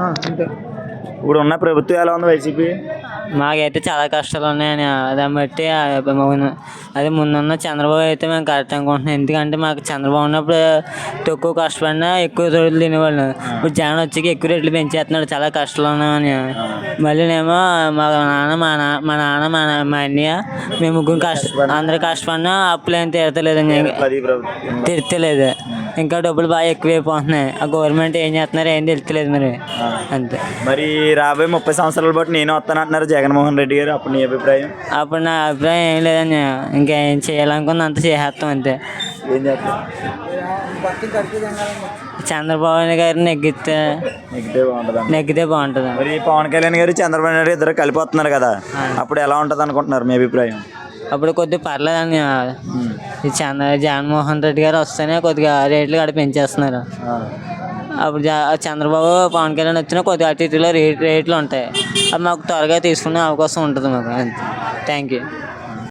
అంతే. ఇప్పుడు ఉన్న ప్రభుత్వం ఎలా ఉంది వైసీపీ? మాకైతే చాలా కష్టాలు ఉన్నాయని దాన్ని బట్టి అదే ముందున్న చంద్రబాబు అయితే మేము కరెక్ట్ అనుకుంటున్నాం. ఎందుకంటే మాకు చంద్రబాబు ఉన్నప్పుడు తక్కువ కష్టపడినా ఎక్కువ రోజులు తినేవాళ్ళు. ఇప్పుడు జగన్ వచ్చి ఎక్కువ రేట్లు పెంచేస్తున్నాడు, చాలా కష్టాలు ఉన్నామని. మళ్ళీనేమో మా నాన్న మా నాన్న మా అన్నయ్య మేము ముగ్గురు అందరూ కష్టపడినా అప్పులు ఏం తీర్చలేదు. ఇంకా డబ్బులు బాగా ఎక్కువైపోతున్నాయి. ఆ గవర్నమెంట్ ఏం చేస్తున్నారో ఏం తెలుస్తలేదు మరి. అంతే. మరి రాబోయే 30 సంవత్సరాల బట్టి నేను వస్తాను అంటున్నారు జగన్మోహన్ రెడ్డి గారు. అప్పుడు నీ అభిప్రాయం? అప్పుడు నా అభిప్రాయం ఏం లేదని, ఇంకా ఏం చేయాలనుకున్న అంత చేసేస్తాం అంతే. ఏం చేస్తాం? చంద్రబాబు గారు నెగ్గితే బాగుంటుంది. మరి పవన్ కళ్యాణ్ గారు చంద్రబాబు నాయుడు ఇద్దరు కలిపి వస్తున్నారు కదా, అప్పుడు ఎలా ఉంటుంది అనుకుంటున్నారు మీ అభిప్రాయం? అప్పుడు కొద్దిగా పర్లేదని. ఈ జగన్మోహన్ రెడ్డి గారు వస్తేనే కొద్దిగా రేట్లు కూడా పెంచేస్తున్నారు. అప్పుడు చంద్రబాబు పవన్ కళ్యాణ్ వచ్చినా కొద్దిగా అటు ఇటులో రేట్లు ఉంటాయి. అవి మాకు త్వరగా తీసుకునే అవకాశం ఉంటుంది మాకు. Thank you.